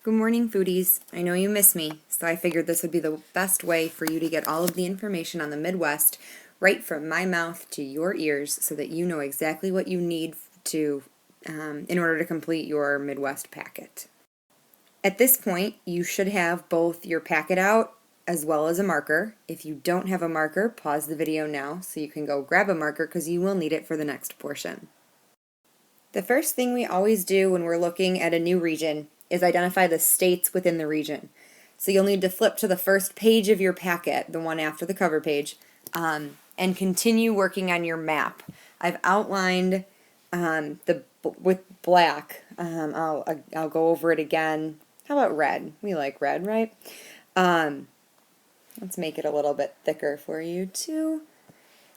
Good morning, foodies. I know you miss me, so I figured this would be the best way for you to get all of the information on the Midwest right from my mouth to your ears so that you know exactly what you need to in order to complete your Midwest packet. At this point, you should have both your packet out as well as a marker. If you don't have a marker, pause the video now so you can go grab a marker because you will need it for the next portion. The first thing we always do when we're looking at a new region is identify the states within the region. So you'll need to flip to the first page of your packet, the one after the cover page, and continue working on your map. I've outlined with black. I'll go over it again. How about red? We like red, right? Let's make it a little bit thicker for you too.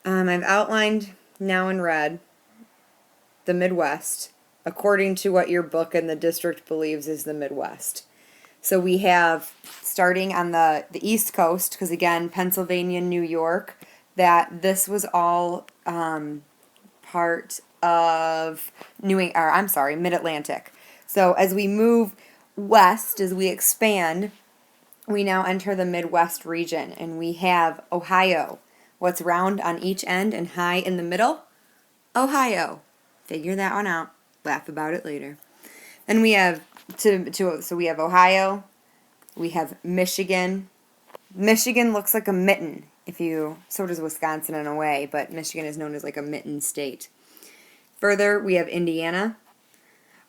I've outlined now in red the Midwest, according to what your book and the district believes is the Midwest. So we have, starting on the East Coast, because again, Pennsylvania, New York, that this was all part of Mid-Atlantic. So as we move west, as we expand, we now enter the Midwest region, and we have Ohio. What's round on each end and high in the middle? Ohio. Figure that one out. Laugh about it later. Then we have so we have Ohio, we have Michigan. Michigan looks like a mitten. So does Wisconsin in a way, but Michigan is known as like a mitten state. Further, we have Indiana.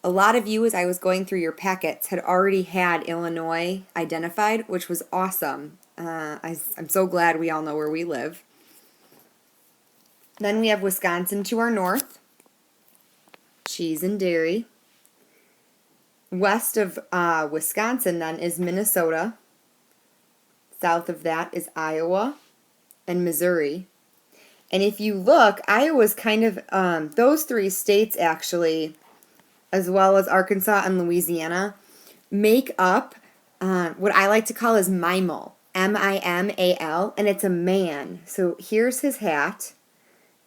A lot of you, as I was going through your packets, had already had Illinois identified, which was awesome. I'm so glad we all know where we live. Then we have Wisconsin to our north. Cheese and dairy. West of Wisconsin then is Minnesota. South of that is Iowa and Missouri. And if you look, Iowa's kind of, those three states actually, as well as Arkansas and Louisiana, make up what I like to call is MIMAL. M-I-M-A-L, and it's a man. So here's his hat.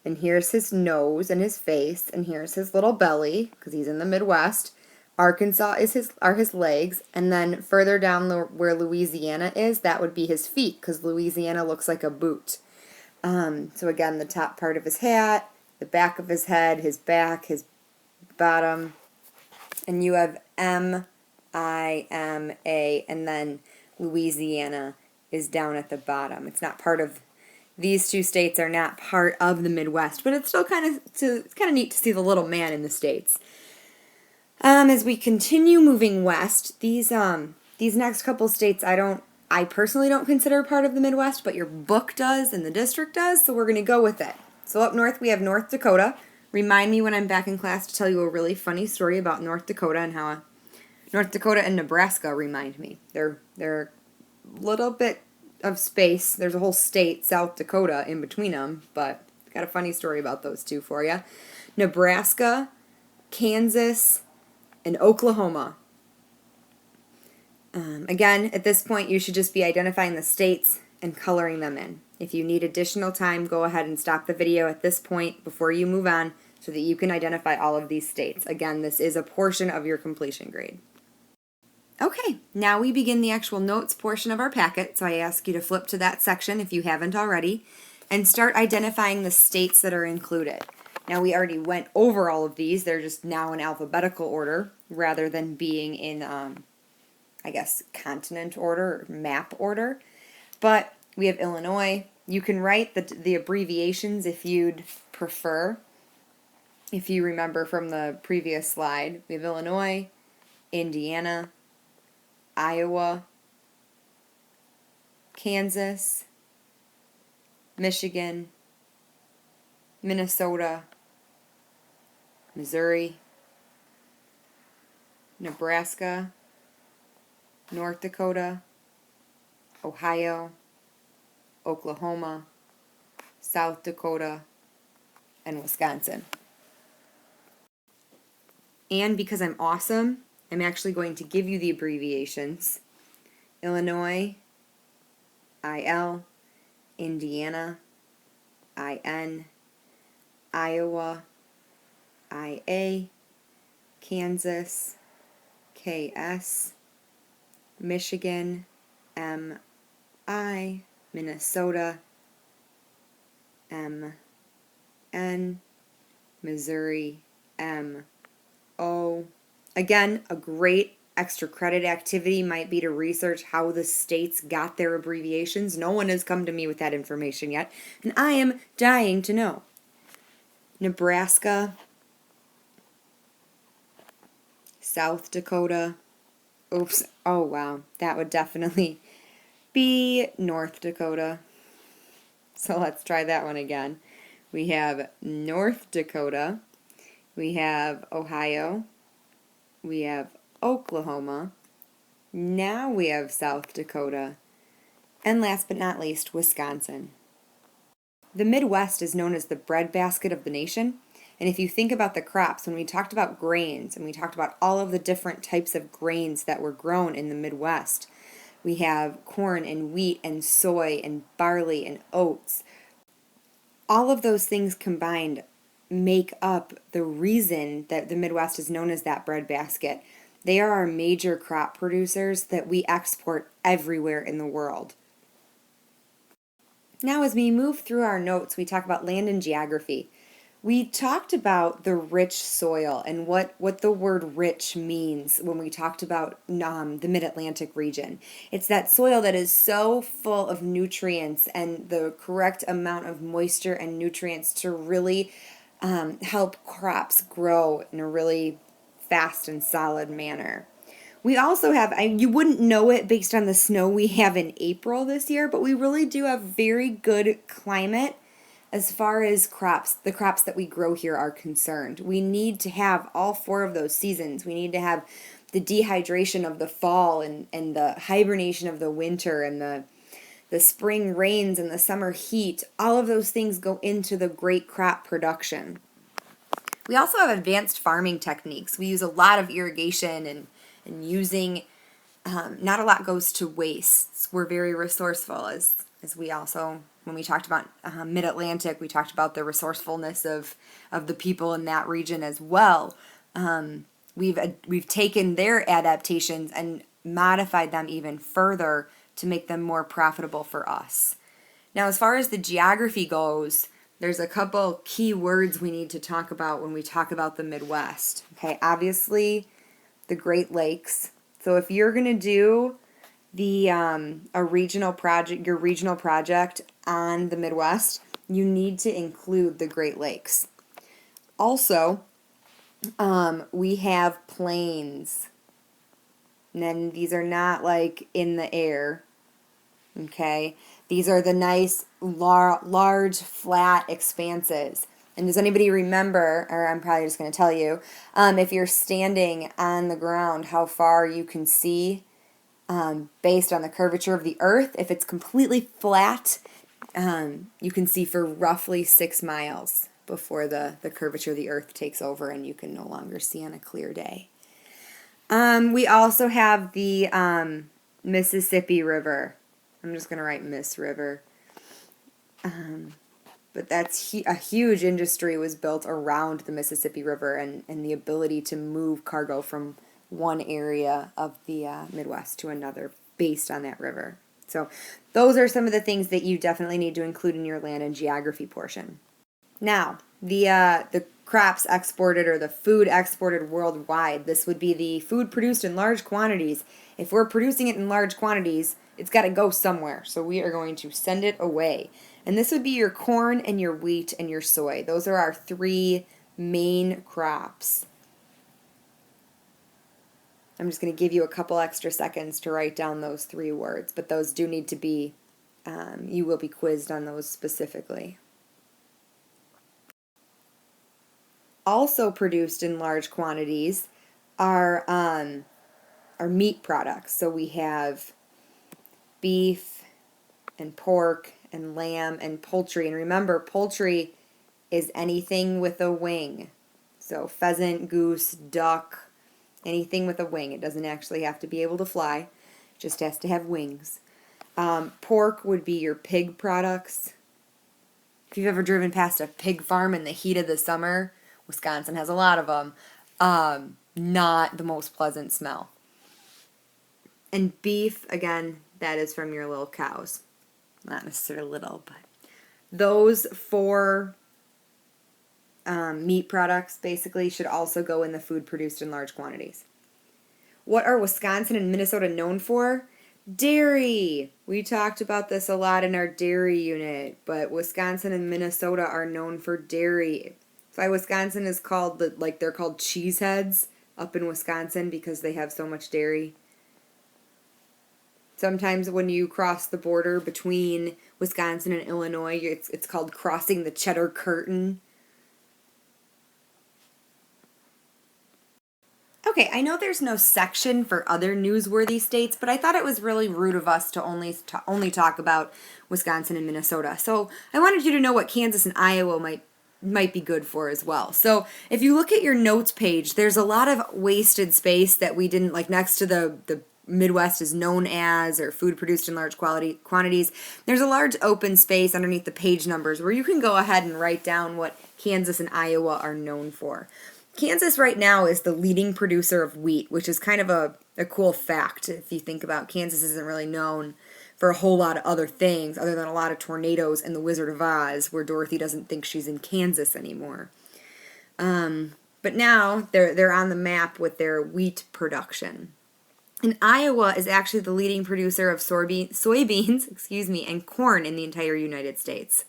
And here's his nose and his face, and here's his little belly, because he's in the Midwest. Arkansas are his legs, and then further down where Louisiana is, that would be his feet, because Louisiana looks like a boot. So again, the top part of his hat, the back of his head, his back, his bottom, and you have M-I-M-A, and then Louisiana is down at the bottom. It's not part of These two states are not part of the Midwest, but it's still kind of neat to see the little man in the states. As we continue moving west, these next couple states I personally don't consider part of the Midwest, but your book does and the district does, so we're going to go with it. So up north we have North Dakota. Remind me when I'm back in class to tell you a really funny story about North Dakota and how North Dakota and Nebraska remind me. They're a little bit of space. There's a whole state, South Dakota, in between them, but I got a funny story about those two for you. Nebraska, Kansas, and Oklahoma. Again, at this point, you should just be identifying the states and coloring them in. If you need additional time, go ahead and stop the video at this point before you move on so that you can identify all of these states. Again, this is a portion of your completion grade. Okay, now we begin the actual notes portion of our packet, so I ask you to flip to that section if you haven't already, and start identifying the states that are included. Now we already went over all of these, they're just now in alphabetical order, rather than being in, continent order, or map order. But we have Illinois. You can write the abbreviations if you'd prefer. If you remember from the previous slide, we have Illinois, Indiana, Iowa, Kansas, Michigan, Minnesota, Missouri, Nebraska, North Dakota, Ohio, Oklahoma, South Dakota, and Wisconsin. And because I'm awesome, I'm actually going to give you the abbreviations. Illinois, IL, Indiana, IN, Iowa, IA, Kansas, KS, Michigan, M-I, Minnesota, M-N, Missouri, M-O. Again, a great extra credit activity might be to research how the states got their abbreviations. No one has come to me with that information yet, and I am dying to know. Nebraska, South Dakota. Oops. Oh, wow. That would definitely be North Dakota. So let's try that one again. We have North Dakota. We have Ohio. We have Oklahoma. Now we have South Dakota. And last but not least, Wisconsin. The Midwest is known as the breadbasket of the nation. And if you think about the crops, when we talked about grains and we talked about all of the different types of grains that were grown in the Midwest, we have corn and wheat and soy and barley and oats. All of those things combined make up the reason that the Midwest is known as that breadbasket. They are our major crop producers that we export everywhere in the world. Now, as we move through our notes, we talk about land and geography. We talked about the rich soil and what the word rich means when we talked about the Mid-Atlantic region. It's that soil that is so full of nutrients and the correct amount of moisture and nutrients to really help crops grow in a really fast and solid manner. We also have, you wouldn't know it based on the snow we have in April this year, but we really do have very good climate as far as the crops that we grow here are concerned. We need to have all four of those seasons. We need to have the dehydration of the fall and the hibernation of the winter and the spring rains and the summer heat. All of those things go into the great crop production. We also have advanced farming techniques. We use a lot of irrigation and using, not a lot goes to waste. We're very resourceful, as we also, when we talked about Mid-Atlantic, we talked about the resourcefulness of the people in that region as well. We've taken their adaptations and modified them even further to make them more profitable for us. Now, as far as the geography goes, there's a couple key words we need to talk about when we talk about the Midwest. Okay, obviously, the Great Lakes. So if you're going to do a regional project, your regional project on the Midwest, you need to include the Great Lakes. Also, we have plains. And then these are not like in the air. Okay? These are the nice, large, flat expanses. And does anybody remember, or I'm probably just going to tell you, if you're standing on the ground, how far you can see based on the curvature of the earth? If it's completely flat, you can see for roughly 6 miles before the curvature of the earth takes over and you can no longer see on a clear day. We also have the Mississippi River. I'm just going to write Miss River. But that's a huge industry was built around the Mississippi River and the ability to move cargo from one area of the Midwest to another based on that river. So those are some of the things that you definitely need to include in your land and geography portion. Now, the crops exported or the food exported worldwide, this would be the food produced in large quantities. If we're producing it in large quantities, it's got to go somewhere. So we are going to send it away. And this would be your corn and your wheat and your soy. Those are our 3 main crops. I'm just going to give you a couple extra seconds to write down those 3 words, but those do need to be, you will be quizzed on those specifically. Also produced in large quantities are meat products. So we have beef and pork and lamb and poultry. And remember, poultry is anything with a wing. So pheasant, goose, duck, anything with a wing. It doesn't actually have to be able to fly. It just has to have wings. Pork would be your pig products. If you've ever driven past a pig farm in the heat of the summer, Wisconsin has a lot of them, not the most pleasant smell. And beef, again, that is from your little cows. Not necessarily little, but those four meat products basically should also go in the food produced in large quantities. What are Wisconsin and Minnesota known for? Dairy. We talked about this a lot in our dairy unit, but Wisconsin and Minnesota are known for dairy. That's why Wisconsin is called they're called cheeseheads up in Wisconsin because they have so much dairy. Sometimes when you cross the border between Wisconsin and Illinois, it's called crossing the cheddar curtain. Okay, I know there's no section for other newsworthy states, but I thought it was really rude of us to only talk about Wisconsin and Minnesota. So I wanted you to know what Kansas and Iowa might be good for as well. So if you look at your notes page, there's a lot of wasted space that we didn't like next to the Midwest is known as, or food produced in large quantities. There's a large open space underneath the page numbers where you can go ahead and write down what Kansas and Iowa are known for. Kansas right now is the leading producer of wheat, which is kind of a cool fact if you think about Kansas isn't really known for a whole lot of other things other than a lot of tornadoes and the Wizard of Oz, where Dorothy doesn't think she's in Kansas anymore. But now they're on the map with their wheat production. And Iowa is actually the leading producer of soybeans, and corn in the entire United States.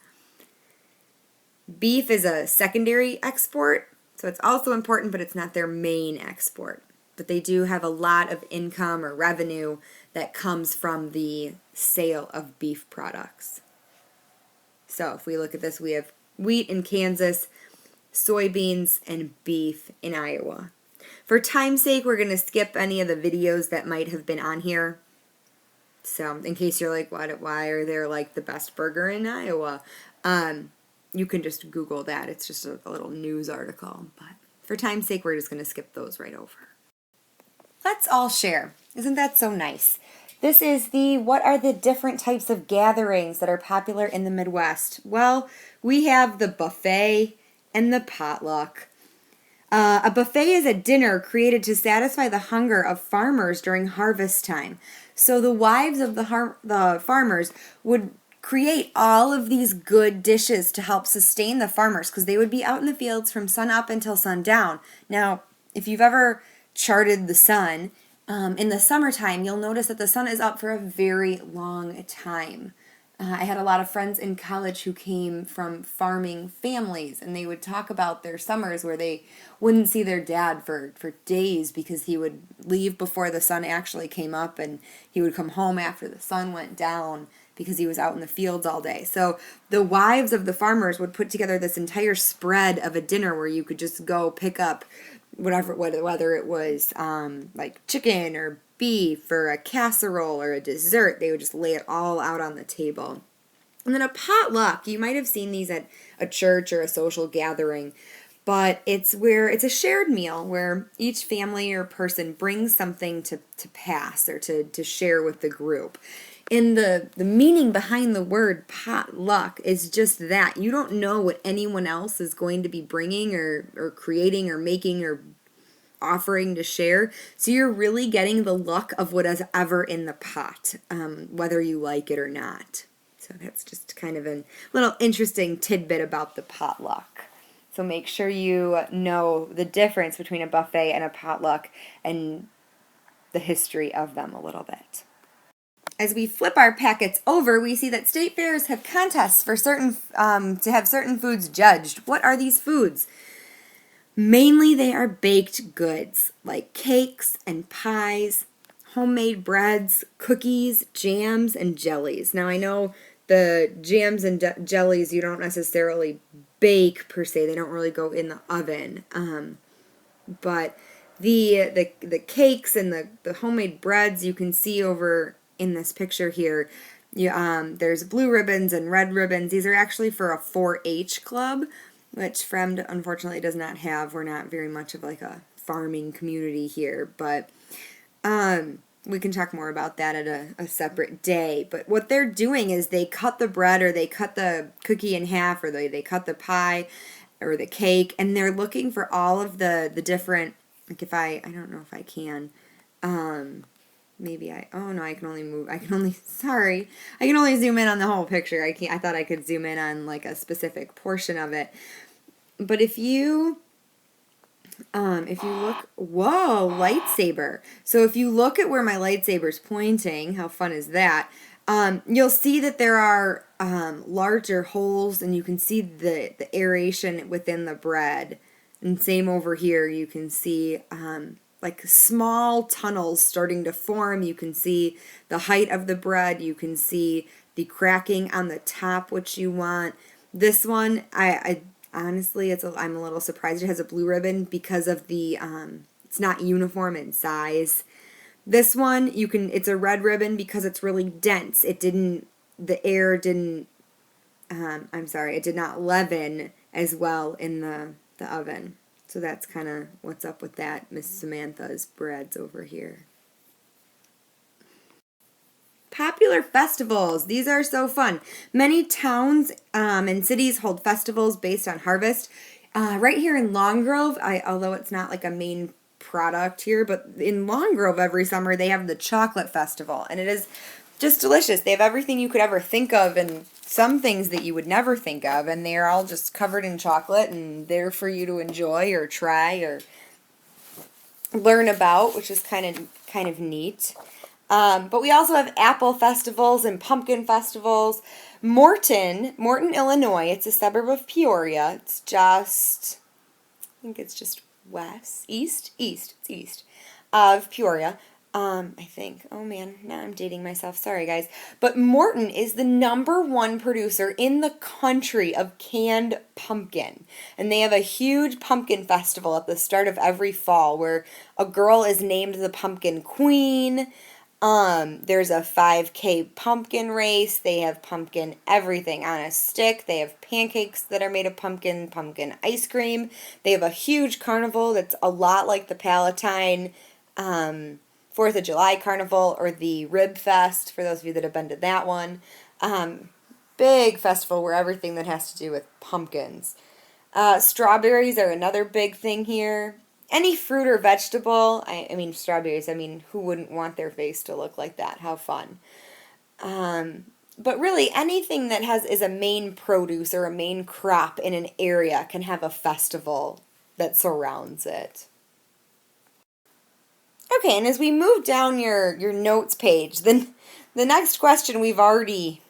Beef is a secondary export. So it's also important, but it's not their main export. But they do have a lot of income or revenue that comes from the sale of beef products. So if we look at this, we have wheat in Kansas, soybeans, and beef in Iowa. For time's sake, we're going to skip any of the videos that might have been on here. So in case you're like, why are there like the best burger in Iowa? You can just Google that. It's just a little news article. But for time's sake, we're just going to skip those right over. Let's all share. Isn't that so nice? This is what are the different types of gatherings that are popular in the Midwest? Well, we have the buffet and the potluck. A buffet is a dinner created to satisfy the hunger of farmers during harvest time. So the wives of the farmers would create all of these good dishes to help sustain the farmers because they would be out in the fields from sun up until sundown. Now, if you've ever charted the sun, in the summertime, you'll notice that the sun is up for a very long time. I had a lot of friends in college who came from farming families, and they would talk about their summers where they wouldn't see their dad for days because he would leave before the sun actually came up, and he would come home after the sun went down because he was out in the fields all day. So the wives of the farmers would put together this entire spread of a dinner where you could just go pick up whatever, whether it was like chicken or beef or a casserole or a dessert. They would just lay it all out on the table. And then a potluck, you might have seen these at a church or a social gathering, but it's a shared meal where each family or person brings something to pass or to share with the group. And the meaning behind the word potluck is just that. You don't know what anyone else is going to be bringing or creating or making or offering to share. So you're really getting the luck of what is ever in the pot, whether you like it or not. So that's just kind of a little interesting tidbit about the potluck. So make sure you know the difference between a buffet and a potluck and the history of them a little bit. As we flip our packets over, we see that state fairs have contests for certain to have certain foods judged. What are these foods? Mainly they are baked goods like cakes and pies, homemade breads, cookies, jams, and jellies. Now I know the jams and jellies you don't necessarily bake per se. They don't really go in the oven. But the cakes and the homemade breads you can see over in this picture here. There's blue ribbons and red ribbons. These are actually for a 4-H club, which Fremd unfortunately does not have. We're not very much of like a farming community here, but we can talk more about that at a separate day. But what they're doing is they cut the bread or they cut the cookie in half or they cut the pie or the cake, and they're looking for all of the different, like I don't know if I can, maybe oh no, I can only move, sorry, I can only zoom in on the whole picture. I thought I could zoom in on like a specific portion of it. But if you look, whoa, lightsaber. So if you look at where my lightsaber's pointing, how fun is that? You'll see that there are larger holes, and you can see the aeration within the bread. And same over here, you can see like small tunnels starting to form. You can see the height of the bread. You can see the cracking on the top, which you want. This one, I honestly, I'm a little surprised it has a blue ribbon because of the it's not uniform in size. This one, it's a red ribbon because it's really dense. It did not leaven as well in the oven. So that's kind of what's up with that. Miss Samantha's breads over here. Popular festivals. These are so fun. Many towns and cities hold festivals based on harvest. Right here in Long Grove, although it's not like a main product here, but in Long Grove every summer they have the chocolate festival, and it is just delicious. They have everything you could ever think of and some things that you would never think of, and they are all just covered in chocolate and there for you to enjoy or try or learn about, which is kind of neat. But we also have apple festivals and pumpkin festivals. Morton, Illinois. It's a suburb of Peoria. It's just, I think it's just east. It's east of Peoria. I think. Oh man, now I'm dating myself. Sorry guys. But Morton is the #1 producer in the country of canned pumpkin. And they have a huge pumpkin festival at the start of every fall where a girl is named the pumpkin queen. There's a 5K pumpkin race. They have pumpkin everything on a stick. They have pancakes that are made of pumpkin ice cream. They have a huge carnival that's a lot like the Palatine 4th of July carnival or the Rib Fest, for those of you that have been to that one. Big festival where everything that has to do with pumpkins. Strawberries are another big thing here. Any fruit or vegetable, I mean strawberries, who wouldn't want their face to look like that? How fun. But really anything that is a main produce or a main crop in an area can have a festival that surrounds it. Okay, and as we move down your notes page, then the next question we've already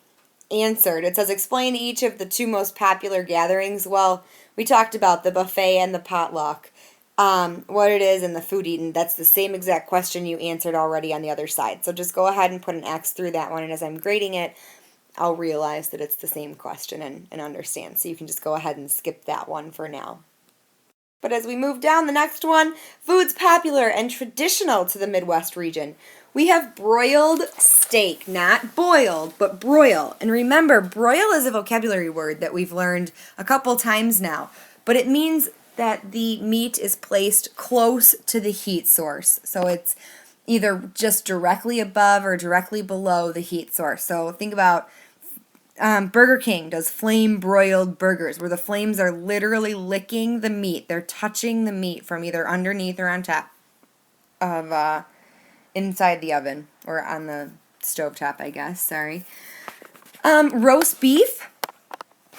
answered. It says, explain each of the 2 most popular gatherings. Well, we talked about the buffet and the potluck. What it is and the food eaten. That's the same exact question you answered already on the other side. So just go ahead and put an X through that one, and as I'm grading it, I'll realize that it's the same question and understand. So you can just go ahead and skip that one for now. But as we move down, the next one, foods popular and traditional to the Midwest region. We have broiled steak, not boiled, but broil. And remember, broil is a vocabulary word that we've learned a couple times now, but it means that the meat is placed close to the heat source. So it's either just directly above or directly below the heat source. So think about Burger King does flame broiled burgers where the flames are literally licking the meat. They're touching the meat from either underneath or on top of inside the oven or on the stovetop, I guess. Sorry. Roast beef.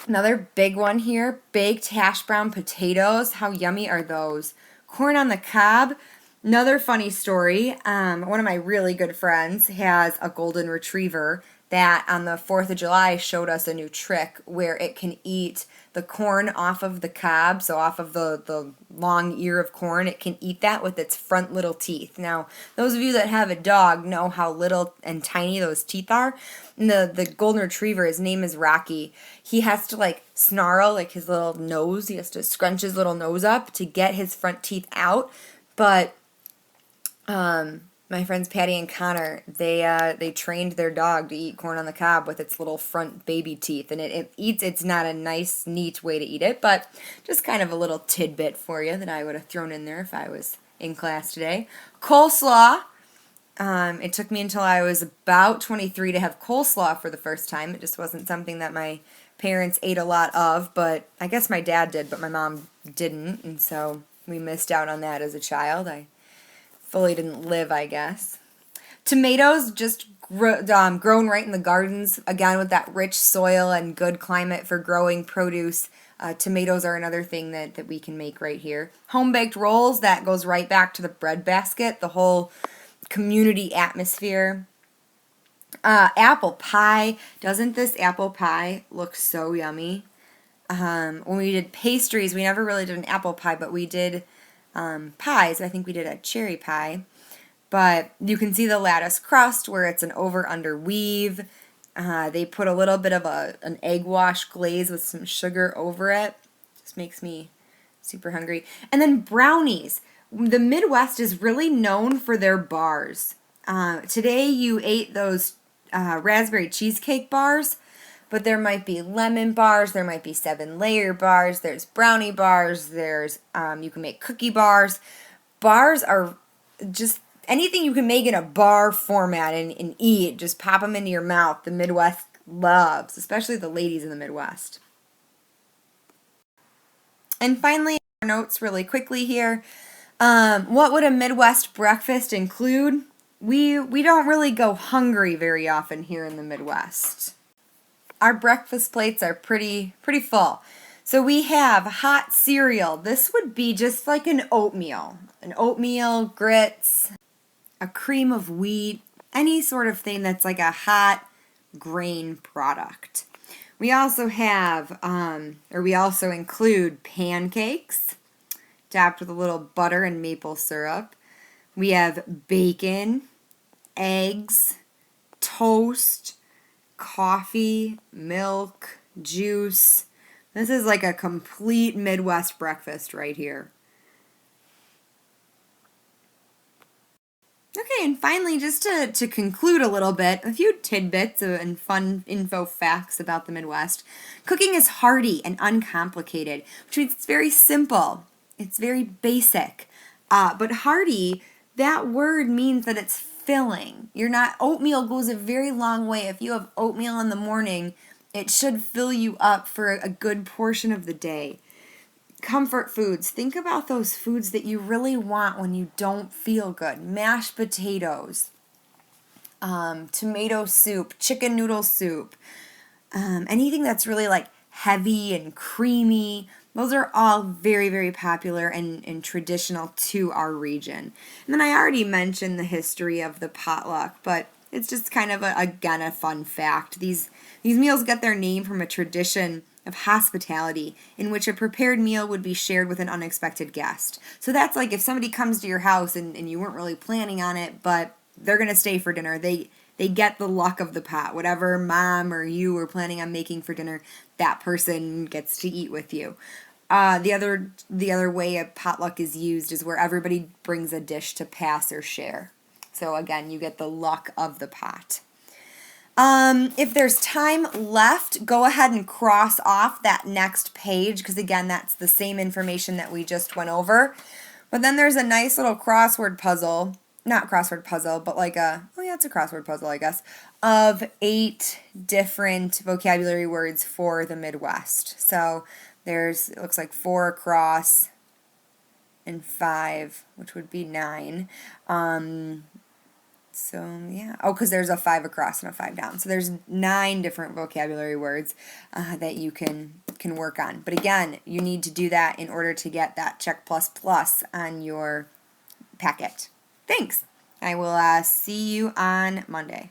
Another big one here. Baked hash brown potatoes. How yummy are those? Corn on the cob. Another funny story. One of my really good friends has a golden retriever that on the 4th of July showed us a new trick where it can eat the corn off of the cob, so off of the long ear of corn. It can eat that with its front little teeth. Now, those of you that have a dog know how little and tiny those teeth are. And the golden retriever, his name is Rocky. He has to snarl his little nose. He has to scrunch his little nose up to get his front teeth out. But my friends Patty and Connor, they trained their dog to eat corn on the cob with its little front baby teeth, and it eats. It's not a nice, neat way to eat it, but just kind of a little tidbit for you that I would have thrown in there if I was in class today. Coleslaw. It took me until I was about 23 to have coleslaw for the first time. It just wasn't something that my parents ate a lot of, but I guess my dad did, but my mom didn't, and so we missed out on that as a child. I fully didn't live, I guess. Tomatoes just grown right in the gardens, again with that rich soil and good climate for growing produce. Tomatoes are another thing that we can make right here. Home baked rolls, that goes right back to the bread basket, the whole community atmosphere. Apple pie. Doesn't this apple pie look so yummy? When we did pastries, we never really did an apple pie, but we did pies. I think we did a cherry pie. But you can see the lattice crust where it's an over-under weave. They put a little bit of an egg wash glaze with some sugar over it. Just makes me super hungry. And then brownies. The Midwest is really known for their bars. Today you ate those raspberry cheesecake bars, but there might be lemon bars, there might be 7-layer bars, there's brownie bars, there's you can make cookie bars. Bars are just anything you can make in a bar format and eat, just pop them into your mouth. The Midwest loves, especially the ladies in the Midwest. And finally, our notes really quickly here. What would a Midwest breakfast include? We don't really go hungry very often here in the Midwest. Our breakfast plates are pretty full. So we have hot cereal. This would be just like an oatmeal. An oatmeal, grits, a cream of wheat, any sort of thing that's like a hot grain product. We also have, we also include pancakes, topped with a little butter and maple syrup. We have bacon, eggs, toast, coffee, milk, juice. This is like a complete Midwest breakfast right here. Okay, and finally, just to conclude a little bit, a few tidbits and fun info facts about the Midwest. Cooking is hearty and uncomplicated, which means it's very simple. It's very basic. But hearty, that word means that it's filling. Oatmeal goes a very long way. If you have oatmeal in the morning, it should fill you up for a good portion of the day. Comfort foods. Think about those foods that you really want when you don't feel good. Mashed potatoes, tomato soup, chicken noodle soup, anything that's really like heavy and creamy. Those are all very, very popular and traditional to our region. And then I already mentioned the history of the potluck, but it's just kind of, again, a fun fact. These meals get their name from a tradition of hospitality in which a prepared meal would be shared with an unexpected guest. So that's like if somebody comes to your house and you weren't really planning on it, but they're going to stay for dinner. They get the luck of the pot. Whatever mom or you were planning on making for dinner, that person gets to eat with you. The other way a potluck is used is where everybody brings a dish to pass or share. So again, you get the luck of the pot. If there's time left, go ahead and cross off that next page because again, that's the same information that we just went over. But then there's a nice little crossword puzzle, not crossword puzzle, but like it's a crossword puzzle, I guess, of 8 different vocabulary words for the Midwest. So it looks like 4 across and 5, which would be 9. So, yeah. Oh, because there's a 5 across and a 5 down. So there's 9 different vocabulary words that you can work on. But again, you need to do that in order to get that Check Plus Plus on your packet. Thanks. I will see you on Monday.